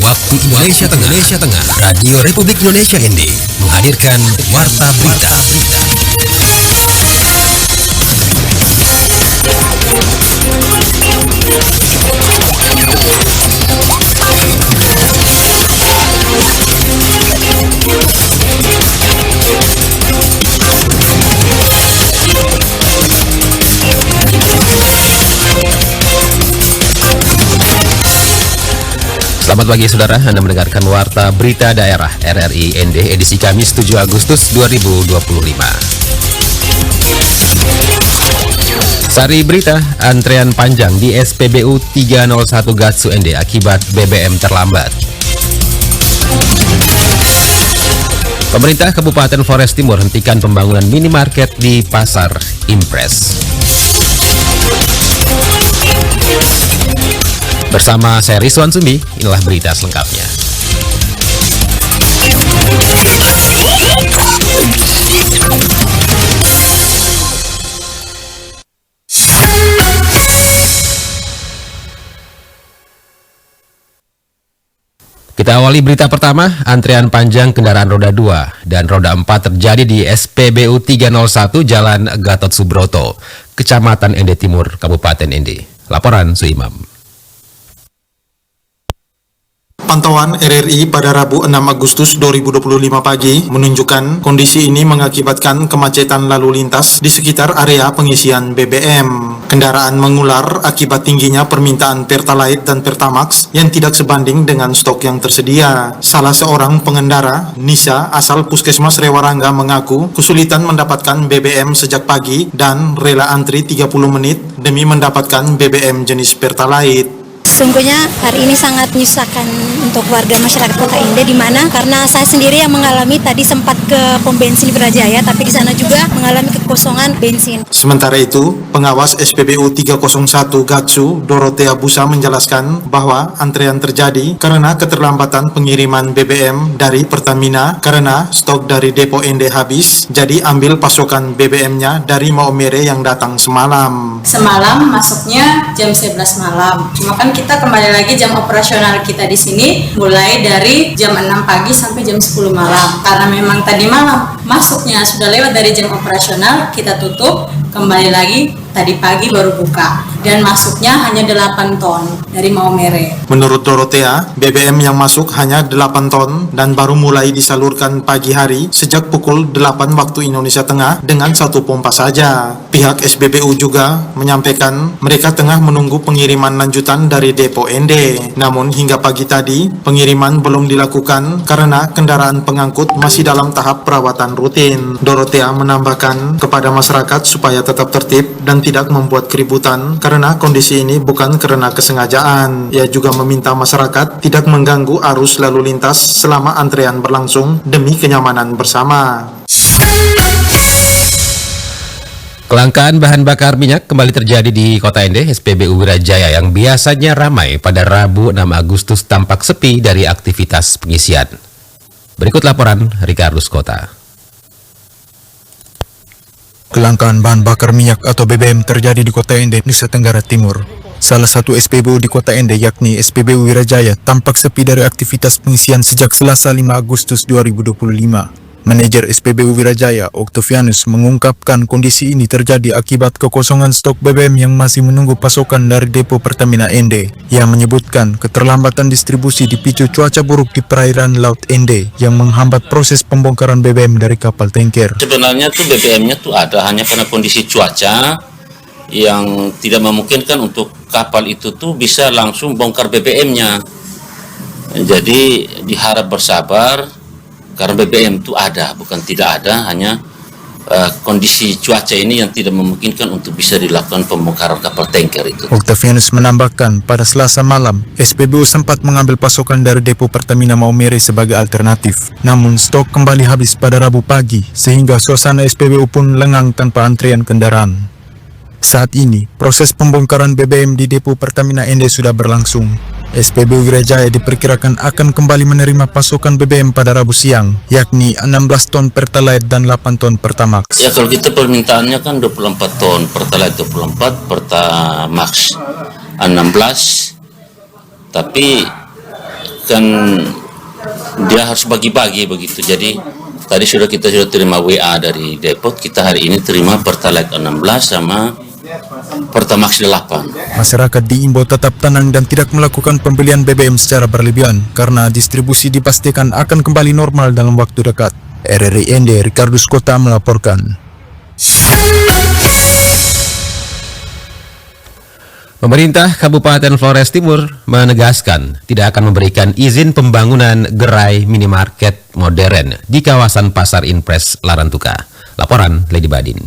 waktu Indonesia Tengah, Radio Republik Indonesia ND menghadirkan Warta Berita. Selamat pagi saudara, Anda mendengarkan Warta Berita Daerah RRI ND edisi Kamis 7 Agustus 2025. Sari berita, antrean panjang di SPBU 301 Gatsu ND akibat BBM terlambat. Pemerintah Kabupaten Flores Timur hentikan pembangunan minimarket di Pasar Impres. Bersama saya Rizwan Sumbi, inilah berita selengkapnya. Kita awali berita pertama, antrean panjang kendaraan roda 2 dan roda 4 terjadi di SPBU 301 Jalan Gatot Subroto, Kecamatan Ende Timur, Kabupaten Ende. Laporan Suimam. Pantauan RRI pada Rabu 6 Agustus 2025 pagi menunjukkan kondisi ini mengakibatkan kemacetan lalu lintas di sekitar area pengisian BBM. Kendaraan mengular akibat tingginya permintaan Pertalite dan Pertamax yang tidak sebanding dengan stok yang tersedia. Salah seorang pengendara, Nisa, asal Puskesmas Rewarangga mengaku kesulitan mendapatkan BBM sejak pagi dan rela antri 30 menit demi mendapatkan BBM jenis Pertalite. Sungguhnya hari ini sangat menyusahkan untuk warga masyarakat Kota Ende, di mana karena saya sendiri yang mengalami tadi sempat ke pom bensin Wirajaya, tapi di sana juga mengalami kekosongan bensin. Sementara itu, pengawas SPBU 301 Gatsu, Dorothea Busa menjelaskan bahwa antrean terjadi karena keterlambatan pengiriman BBM dari Pertamina karena stok dari depo Ende habis, jadi ambil pasokan BBM-nya dari Maumere yang datang semalam. Semalam masuknya jam 11 malam. Cuma kan kita kembali lagi jam operasional kita di sini mulai dari jam 6 pagi sampai jam 10 malam. Karena memang tadi malam masuknya sudah lewat dari jam operasional, kita tutup, kembali lagi tadi pagi baru buka, dan masuknya hanya 8 ton dari Maumere. Menurut Dorothea, BBM yang masuk hanya 8 ton dan baru mulai disalurkan pagi hari sejak pukul 8 waktu Indonesia Tengah dengan satu pompa saja. Pihak SPBU juga menyampaikan mereka tengah menunggu pengiriman lanjutan dari depo Ende. Namun hingga pagi tadi, pengiriman belum dilakukan karena kendaraan pengangkut masih dalam tahap perawatan rutin. Dorothea menambahkan kepada masyarakat supaya tetap tertib dan tidak membuat keributan karena kondisi ini bukan karena kesengajaan. Ia juga meminta masyarakat tidak mengganggu arus lalu lintas selama antrean berlangsung demi kenyamanan bersama. Kelangkaan bahan bakar minyak kembali terjadi di Kota Ende. SPBU Wirajaya yang biasanya ramai pada Rabu 6 Agustus tampak sepi dari aktivitas pengisian. Berikut laporan Rikardus Kota. Kelangkaan bahan bakar minyak atau BBM terjadi di Kota Ende, Nusa Tenggara Timur. Salah satu SPBU di Kota Ende, yakni SPBU Wirajaya, tampak sepi dari aktivitas pengisian sejak Selasa 5 Agustus 2025. Manajer SPBU Wirajaya, Octavianus, mengungkapkan kondisi ini terjadi akibat kekosongan stok BBM yang masih menunggu pasokan dari depo Pertamina Ende. Ia menyebutkan keterlambatan distribusi dipicu cuaca buruk di perairan Laut Ende yang menghambat proses pembongkaran BBM dari kapal tanker. Sebenarnya tuh BBM-nya tuh ada, hanya karena kondisi cuaca yang tidak memungkinkan untuk kapal itu tuh bisa langsung bongkar BBM-nya. Jadi diharap bersabar. Karena BBM itu ada, bukan tidak ada, hanya kondisi cuaca ini yang tidak memungkinkan untuk bisa dilakukan pembongkaran kapal tanker itu. Octavianus menambahkan, pada Selasa malam, SPBU sempat mengambil pasokan dari depo Pertamina Maumere sebagai alternatif. Namun stok kembali habis pada Rabu pagi, sehingga suasana SPBU pun lengang tanpa antrian kendaraan. Saat ini, proses pembongkaran BBM di depo Pertamina Ende sudah berlangsung. SPBU Wirajaya diperkirakan akan kembali menerima pasokan BBM pada Rabu siang, yakni 16 ton Pertalite dan 8 ton Pertamax. Ya, kalau kita permintaannya kan 24 ton, Pertalite 24, Pertamax 16, tapi kan dia harus bagi-bagi begitu. Jadi tadi kita sudah terima WA dari Depot, kita hari ini terima Pertalite 16 sama Pertamax 8. Masyarakat diimbau tetap tenang dan tidak melakukan pembelian BBM secara berlebihan karena distribusi dipastikan akan kembali normal dalam waktu dekat. RRI ND Ricardus Kota melaporkan. Pemerintah Kabupaten Flores Timur menegaskan tidak akan memberikan izin pembangunan gerai minimarket modern di kawasan Pasar Impres Larantuka. Laporan Lady Badin.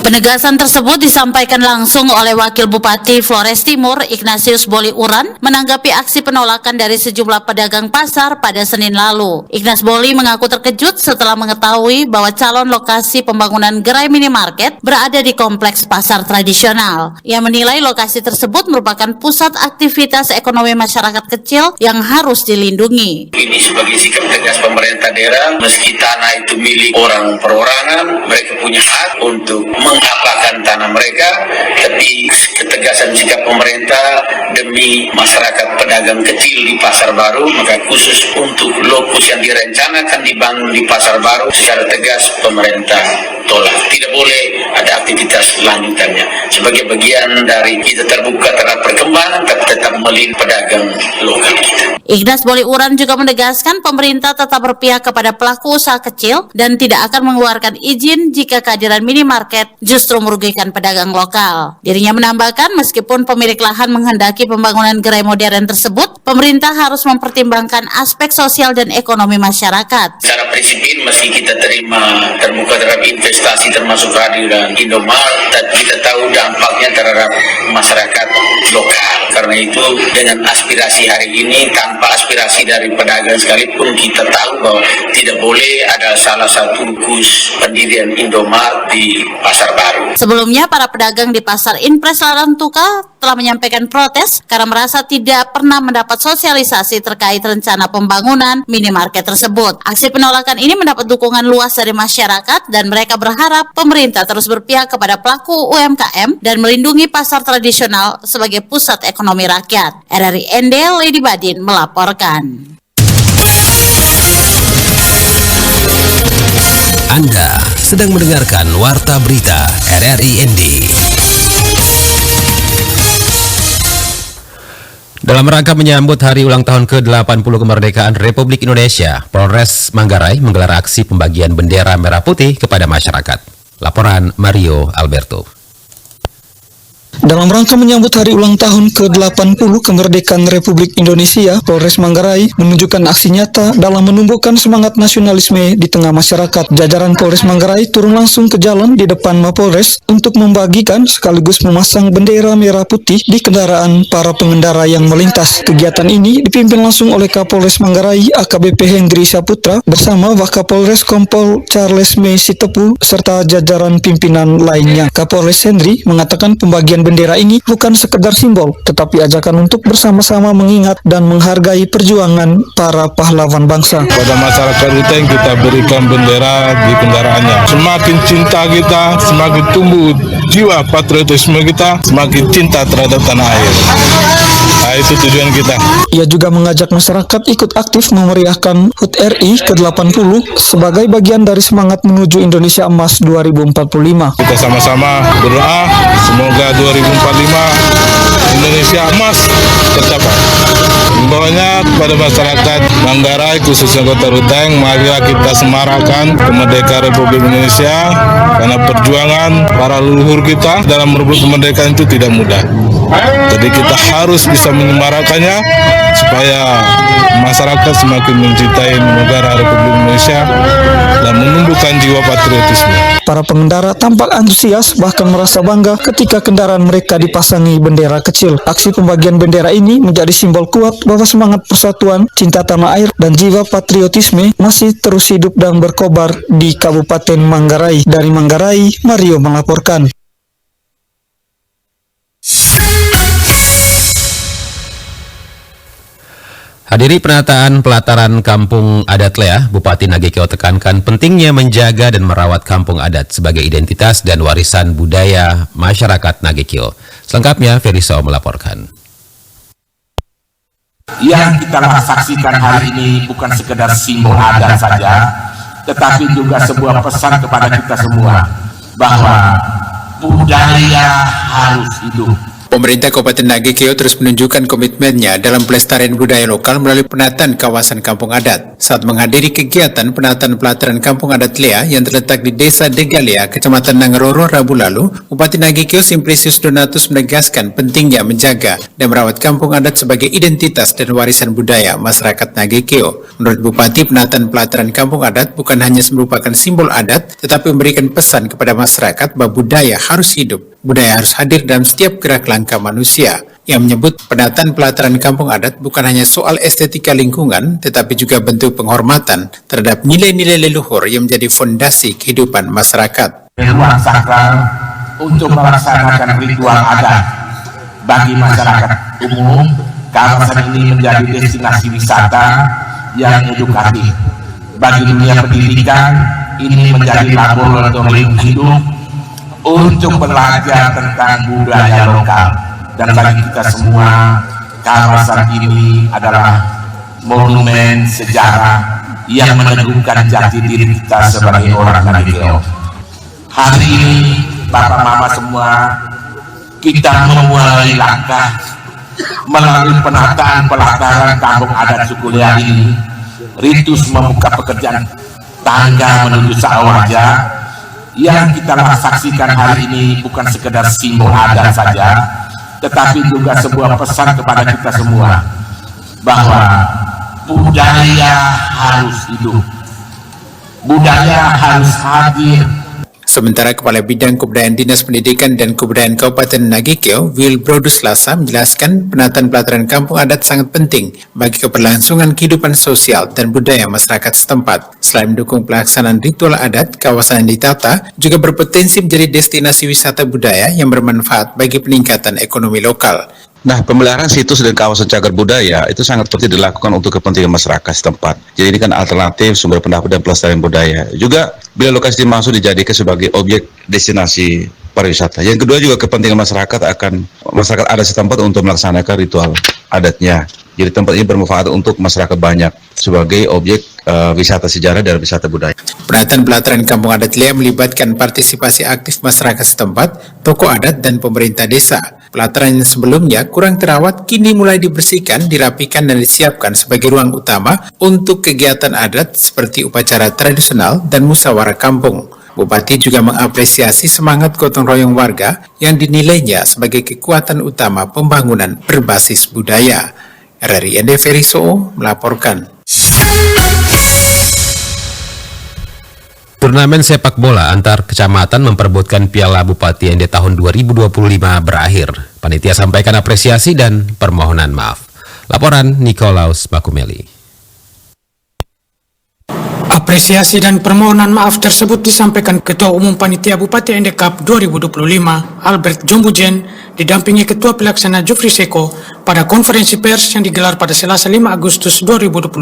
Penegasan tersebut disampaikan langsung oleh Wakil Bupati Flores Timur, Ignatius Boli Uran, menanggapi aksi penolakan dari sejumlah pedagang pasar pada Senin lalu. Ignatius Boli mengaku terkejut setelah mengetahui bahwa calon lokasi pembangunan gerai minimarket berada di kompleks pasar tradisional. Ia menilai lokasi tersebut merupakan pusat aktivitas ekonomi masyarakat kecil yang harus dilindungi. Ini sebagai sikap tegas pemerintah daerah, meski tanah itu milik orang perorangan, mereka punya hak untuk mengapakan tanah mereka, tapi ketegasan sikap pemerintah demi masyarakat pedagang kecil di Pasar Baru, maka khusus untuk lokus yang direncanakan dibangun di Pasar Baru secara tegas pemerintah tolak. Tidak boleh ada aktivitas lanjutannya. Sebagai bagian dari kita terbuka terhadap perkembangan, tapi tetap melindungi pedagang lokal kita. Ignatius Boli Uran juga menegaskan pemerintah tetap berpihak kepada pelaku usaha kecil dan tidak akan mengeluarkan izin jika kehadiran minimarket justru merugikan pedagang lokal. Dirinya menambahkan meskipun pemilik lahan menghendaki pembangunan gerai modern tersebut, pemerintah harus mempertimbangkan aspek sosial dan ekonomi masyarakat. Secara prinsipin meski kita terima terbuka terhadap investasi termasuk kehadiran Indomaret, tapi kita tahu dampaknya terhadap masyarakat lokal. Karena itu dengan aspirasi hari ini tanpa aspirasi dari pedagang sekalipun kita tahu bahwa tidak boleh ada salah satu kus pendirian Indomaret di Pasar Baru. Sebelumnya, para pedagang di Pasar Impres Larantuka telah menyampaikan protes karena merasa tidak pernah mendapat sosialisasi terkait rencana pembangunan minimarket tersebut. Aksi penolakan ini mendapat dukungan luas dari masyarakat dan mereka berharap pemerintah terus berpihak kepada pelaku UMKM dan melindungi pasar tradisional sebagai pusat ekonomi rakyat. RRI ND Lady Badin melaporkan. Anda sedang mendengarkan Warta Berita RRI ND. Dalam rangka menyambut hari ulang tahun ke-80 kemerdekaan Republik Indonesia, Polres Manggarai menggelar aksi pembagian bendera merah putih kepada masyarakat. Laporan Mario Alberto. Dalam rangka menyambut hari ulang tahun ke-80 kemerdekaan Republik Indonesia, Polres Manggarai menunjukkan aksi nyata dalam menumbuhkan semangat nasionalisme di tengah masyarakat. Jajaran Polres Manggarai turun langsung ke jalan di depan Mapolres untuk membagikan sekaligus memasang bendera merah putih di kendaraan para pengendara yang melintas. Kegiatan ini dipimpin langsung oleh Kapolres Manggarai AKBP Hendri Saputra bersama Wakapolres Kompol Charles Mesitepu serta jajaran pimpinan lainnya. Kapolres Hendri mengatakan pembagian bendera ini bukan sekedar simbol, tetapi ajakan untuk bersama-sama mengingat dan menghargai perjuangan para pahlawan bangsa. Pada masyarakat kita yang kita berikan bendera di kendaraannya. Semakin cinta kita, semakin tumbuh jiwa patriotisme kita, semakin cinta terhadap tanah air. Nah, itu tujuan kita. Ia juga mengajak masyarakat ikut aktif memeriahkan HUT RI ke-80 sebagai bagian dari semangat menuju Indonesia Emas 2045. Kita sama-sama berdoa semoga 2045 Indonesia Emas tercapai. Himbauannya kepada masyarakat Manggarai khususnya Kota Ruteng, marilah kita semarakan kemerdekaan Republik Indonesia karena perjuangan para leluhur kita dalam merebut kemerdekaan itu tidak mudah. Jadi kita harus bisa menyemarakannya supaya masyarakat semakin mencintai negara Republik Indonesia dan menumbuhkan jiwa patriotisme. Para pengendara tampak antusias bahkan merasa bangga ketika kendaraan mereka dipasangi bendera kecil. Aksi pembagian bendera ini menjadi simbol kuat bahwa semangat persatuan, cinta tanah air, dan jiwa patriotisme masih terus hidup dan berkobar di Kabupaten Manggarai. Dari Manggarai, Mario melaporkan. Hadiri penataan pelataran Kampung Adat Lea, Bupati Nagekeo tekankan pentingnya menjaga dan merawat kampung adat sebagai identitas dan warisan budaya masyarakat Nagekeo. Selengkapnya, Feriso melaporkan. yang kita saksikan hari ini bukan sekedar simbol adat saja, tetapi juga sebuah pesan kepada kita semua bahwa budaya harus hidup. Pemerintah Kabupaten Nagekeo terus menunjukkan komitmennya dalam pelestarian budaya lokal melalui penataan kawasan kampung adat. Saat menghadiri kegiatan penataan pelataran kampung adat Lea yang terletak di Desa Degalea, Kecamatan Nangroro, Rabu lalu, Bupati Nagekeo Simplicius Donatus menegaskan pentingnya menjaga dan merawat kampung adat sebagai identitas dan warisan budaya masyarakat Nagekeo. Menurut Bupati, penataan pelataran kampung adat bukan hanya merupakan simbol adat, tetapi memberikan pesan kepada masyarakat bahwa budaya harus hidup. Budaya harus hadir dalam setiap gerak langkah manusia. Yang menyebut penataan pelataran kampung adat bukan hanya soal estetika lingkungan, tetapi juga bentuk penghormatan terhadap nilai-nilai leluhur yang menjadi fondasi kehidupan masyarakat. Ruang sakral untuk melaksanakan ritual adat bagi masyarakat umum. Kawasan ini menjadi destinasi wisata yang edukatif. Bagi dunia pendidikan, ini menjadi laboratorium hidup untuk belajar tentang budaya lokal. Dan bagi kita semua, kawasan ini adalah monumen sejarah yang meneguhkan jati diri kita sebagai orang Nagekeo. Hari ini, Bapak Mama semua, kita memulai langkah melalui penataan pelataran kampung adat suku Lea ini. Ritus membuka pekerjaan tangga menuju Sawaja yang kita saksikan hari ini bukan sekedar simbol adat saja, tetapi juga sebuah pesan kepada kita semua bahwa budaya harus hidup, budaya harus hadir. Sementara Kepala Bidang Kebudayaan Dinas Pendidikan dan Kebudayaan Kabupaten Nagekeo, Will Brodus Lasa, menjelaskan penataan pelataran kampung adat sangat penting bagi keberlangsungan kehidupan sosial dan budaya masyarakat setempat. Selain mendukung pelaksanaan ritual adat, kawasan yang ditata juga berpotensi menjadi destinasi wisata budaya yang bermanfaat bagi peningkatan ekonomi lokal. Nah, pemeliharaan situs dan kawasan cagar budaya itu sangat penting dilakukan untuk kepentingan masyarakat setempat. Jadi ini kan alternatif sumber pendapatan dan pelestarian budaya. Juga bila lokasi dimaksud dijadikan sebagai objek destinasi pariwisata. Yang kedua juga kepentingan masyarakat adat setempat untuk melaksanakan ritual adatnya. Jadi tempat ini bermanfaat untuk masyarakat banyak sebagai objek wisata sejarah dan wisata budaya. Penataan pelataran kampung adat Lea melibatkan partisipasi aktif masyarakat setempat, tokoh adat, dan pemerintah desa. Pelataran yang sebelumnya kurang terawat kini mulai dibersihkan, dirapikan, dan disiapkan sebagai ruang utama untuk kegiatan adat seperti upacara tradisional dan musyawarah kampung. Bupati juga mengapresiasi semangat gotong royong warga yang dinilainya sebagai kekuatan utama pembangunan berbasis budaya. RRI Ende Feriso melaporkan. Turnamen sepak bola antar kecamatan memperebutkan Piala Bupati Ende tahun 2025 berakhir. Panitia sampaikan apresiasi dan permohonan maaf. Laporan Nikolaus Bakumeli. Apresiasi dan permohonan maaf tersebut disampaikan Ketua Umum Panitia Bupati Ende Cup 2025, Albert Jombujen, didampingi Ketua Pelaksana Jufri Seko pada konferensi pers yang digelar pada Selasa 5 Agustus 2025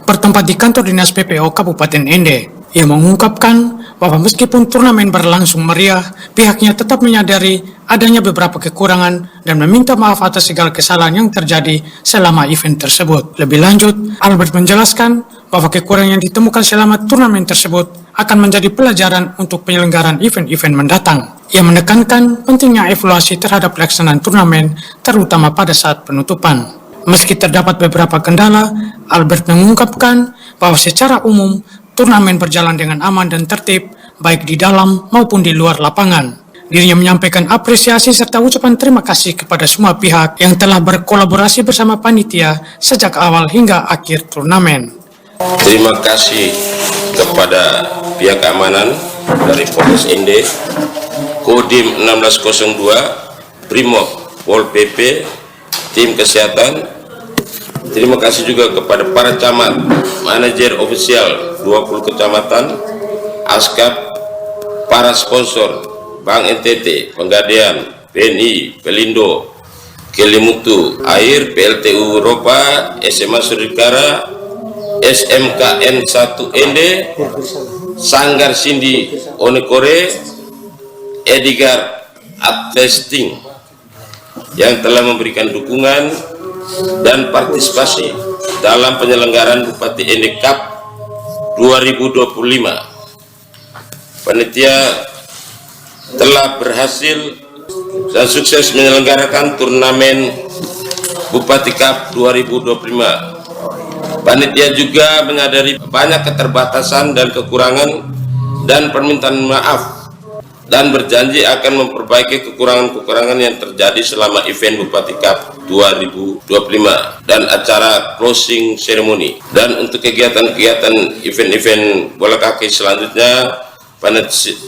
bertempat di kantor Dinas PPO Kabupaten Ende. Ia mengungkapkan bahwa meskipun turnamen berlangsung meriah, pihaknya tetap menyadari adanya beberapa kekurangan dan meminta maaf atas segala kesalahan yang terjadi selama event tersebut. Lebih lanjut, Albert menjelaskan bahwa kekurangan yang ditemukan selama turnamen tersebut akan menjadi pelajaran untuk penyelenggaraan event-event mendatang. Ia menekankan pentingnya evaluasi terhadap pelaksanaan turnamen, terutama pada saat penutupan. Meski terdapat beberapa kendala, Albert mengungkapkan bahwa secara umum turnamen berjalan dengan aman dan tertib, baik di dalam maupun di luar lapangan. Dirinya menyampaikan apresiasi serta ucapan terima kasih kepada semua pihak yang telah berkolaborasi bersama panitia sejak awal hingga akhir turnamen. Terima kasih kepada pihak keamanan dari Polres Ende, Kodim 1602, Brimob, Pol PP, tim kesehatan. Terima kasih juga kepada para camat, manajer ofisial 20 kecamatan, Askap, para sponsor, Bank NTT, Penggadean, BNI, Pelindo, Kelimutu, Air, PLTU Eropa, SMA Surikara, SMKN 1 Ende, Sanggar Sindi Onekore, Edgar Attesting yang telah memberikan dukungan dan partisipasi dalam penyelenggaraan Bupati Ende Cup 2025. Panitia telah berhasil dan sukses menyelenggarakan turnamen Bupati Cup 2025. Panitia juga menyadari banyak keterbatasan dan kekurangan dan permintaan maaf, dan berjanji akan memperbaiki kekurangan-kekurangan yang terjadi selama event Bupati Cup 2025 dan acara closing ceremony. Dan untuk kegiatan-kegiatan event-event bola kaki selanjutnya,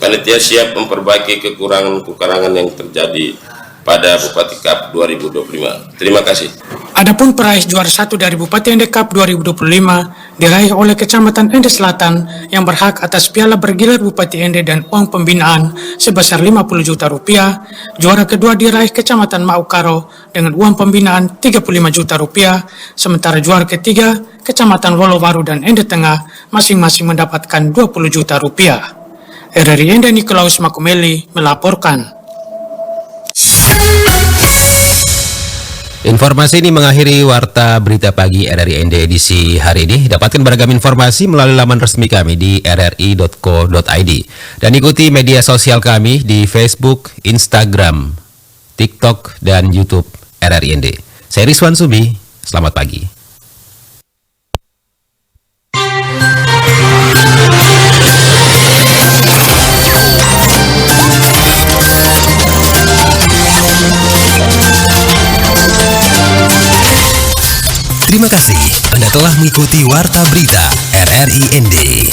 panitia siap memperbaiki kekurangan-kekurangan yang terjadi pada Bupati Cup 2025. Terima kasih. Adapun peraih juara 1 dari Bupati Ende Cup 2025 diraih oleh Kecamatan Ende Selatan yang berhak atas piala bergilir Bupati Ende dan uang pembinaan sebesar 50 juta rupiah. Juara kedua diraih Kecamatan Maukaro dengan uang pembinaan 35 juta rupiah. Sementara juara ketiga Kecamatan Wolowaru dan Ende Tengah masing-masing mendapatkan 20 juta rupiah. RRI Ende Nikolaus Makumeli melaporkan. Informasi ini mengakhiri Warta Berita Pagi RRI Ende edisi hari ini. Dapatkan beragam informasi melalui laman resmi kami di rri.co.id. Dan ikuti media sosial kami di Facebook, Instagram, TikTok, dan YouTube RRI Ende. Saya Rizwan Subi, selamat pagi. Terima kasih Anda telah mengikuti Warta Berita RRI Ende.